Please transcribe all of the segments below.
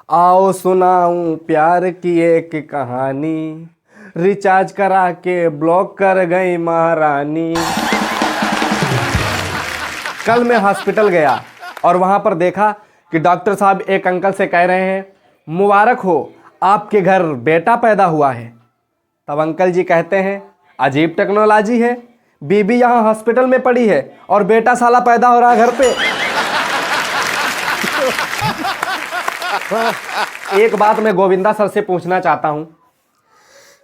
आओ सुनाऊं प्यार की एक कहानी, रिचार्ज करा के ब्लॉक कर गई महारानी। कल मैं हॉस्पिटल गया और वहां पर देखा कि डॉक्टर साहब एक अंकल से कह रहे हैं, मुबारक हो आपके घर बेटा पैदा हुआ है। तब अंकल जी कहते हैं, अजीब टेक्नोलॉजी है, बीबी यहाँ हॉस्पिटल में पड़ी है और बेटा साला पैदा हो रहा है घर पे। एक बात मैं गोविंदा सर से पूछना चाहता हूं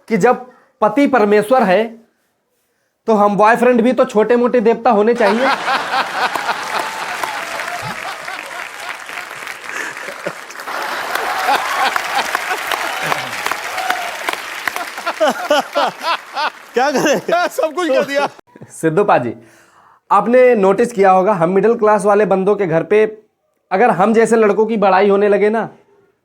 कि जब पति परमेश्वर है तो हम बॉयफ्रेंड भी तो छोटे मोटे देवता होने चाहिए। क्या करें, सब कुछ कर दिया। सिद्धू पाजी, आपने नोटिस किया होगा हम मिडिल क्लास वाले बंदों के घर पे अगर हम जैसे लड़कों की बड़ाई होने लगे ना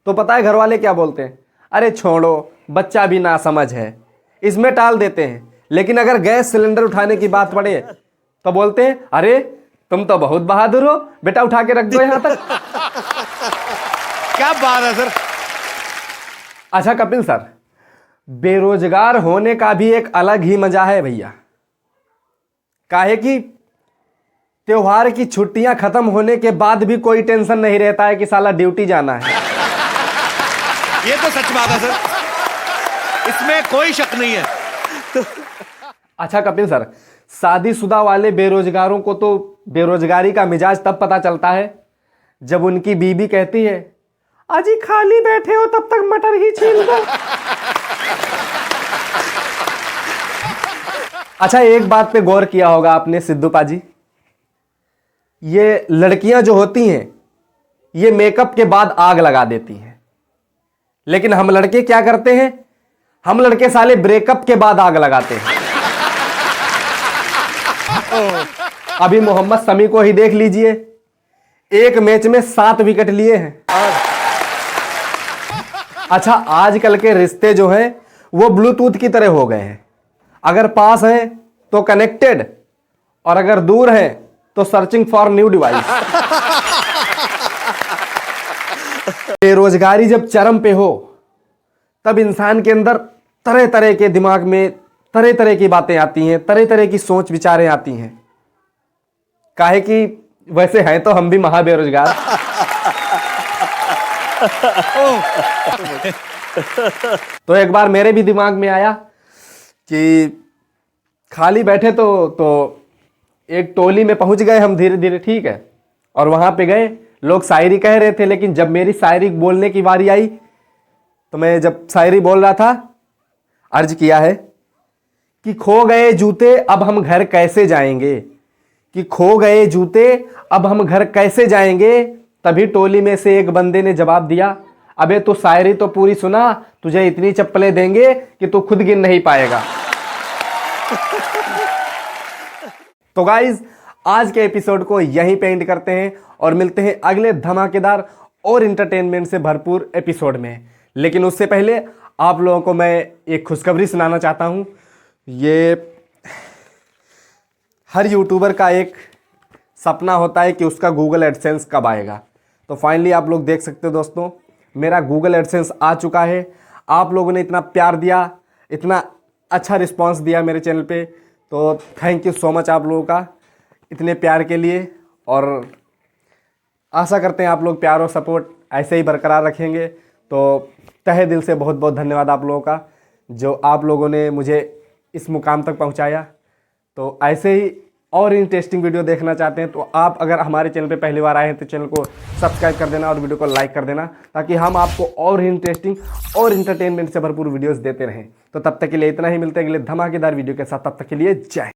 तो पता है घर वाले क्या बोलते हैं, अरे छोड़ो बच्चा भी ना समझ है, इसमें टाल देते हैं। लेकिन अगर गैस सिलेंडर उठाने की बात पड़े तो बोलते हैं, अरे तुम तो बहुत बहादुर हो, बेटा उठा के रख दो यहां तक। क्या बात है सर। अच्छा कपिल सर, बेरोजगार होने का भी एक अलग ही मजा है भैया। काहे कि त्योहार की छुट्टियां खत्म होने के बाद भी कोई टेंशन नहीं रहता है कि साला ड्यूटी जाना है। ये तो सच बात है सर, इसमें कोई शक नहीं है। अच्छा कपिल सर, शादीशुदा वाले बेरोजगारों को तो बेरोजगारी का मिजाज तब पता चलता है जब उनकी बीबी कहती है, अजी खाली बैठे हो तब तक मटर ही छील दो। अच्छा एक बात पे गौर किया होगा आपने सिद्धू पाजी, ये लड़कियां जो होती हैं ये मेकअप के बाद आग लगा देती हैं, लेकिन हम लड़के क्या करते हैं, हम लड़के साले ब्रेकअप के बाद आग लगाते हैं। अभी मोहम्मद शमी को ही देख लीजिए, एक मैच में 7 विकेट लिए हैं। अच्छा आजकल के रिश्ते जो हैं वो ब्लूटूथ की तरह हो गए हैं, अगर पास हैं तो कनेक्टेड और अगर दूर हैं तो सर्चिंग फॉर न्यू डिवाइस। बेरोजगारी जब चरम पे हो तब इंसान के अंदर तरह तरह के दिमाग में तरह तरह की बातें आती हैं, तरह तरह की सोच विचारें आती हैं। काहे कि वैसे हैं तो हम भी महा बेरोजगार। तो एक बार मेरे भी दिमाग में आया कि खाली बैठे तो एक टोली में पहुंच गए हम धीरे धीरे, ठीक है, और वहां पे गए, लोग शायरी कह रहे थे, लेकिन जब मेरी शायरी बोलने की बारी आई तो मैं जब शायरी बोल रहा था, अर्ज किया है कि खो गए जूते अब हम घर कैसे जाएंगे, कि खो गए जूते अब हम घर कैसे जाएंगे। तभी टोली में से एक बंदे ने जवाब दिया, अबे तू शायरी तो पूरी सुना, तुझे इतनी चप्पलें देंगे कि तू खुद गिन नहीं पाएगा। तो गाइज आज के एपिसोड को यहीं पे एंड करते हैं और मिलते हैं अगले धमाकेदार और इंटरटेनमेंट से भरपूर एपिसोड में। लेकिन उससे पहले आप लोगों को मैं एक खुशखबरी सुनाना चाहता हूं। ये हर यूट्यूबर का एक सपना होता है कि उसका गूगल एडसेंस कब आएगा। तो फाइनली आप लोग देख सकते हो दोस्तों, मेरा गूगल एडसेंस आ चुका है। आप लोगों ने इतना प्यार दिया, इतना अच्छा रिस्पांस दिया मेरे चैनल पे, तो थैंक यू सो मच आप लोगों का इतने प्यार के लिए। और आशा करते हैं आप लोग प्यार और सपोर्ट ऐसे ही बरकरार रखेंगे। तो तहे दिल से बहुत बहुत धन्यवाद आप लोगों का, जो आप लोगों ने मुझे इस मुकाम तक पहुंचाया। तो ऐसे ही और इंटरेस्टिंग वीडियो देखना चाहते हैं तो आप अगर हमारे चैनल पे पहली बार आए हैं तो चैनल को सब्सक्राइब कर देना और वीडियो को लाइक कर देना, ताकि हम आपको और इंटरेस्टिंग और इंटरटेनमेंट से भरपूर वीडियोस देते रहें। तो तब तक के लिए इतना ही, मिलते हैं अगले धमाकेदार वीडियो के साथ, तब तक के लिए जय।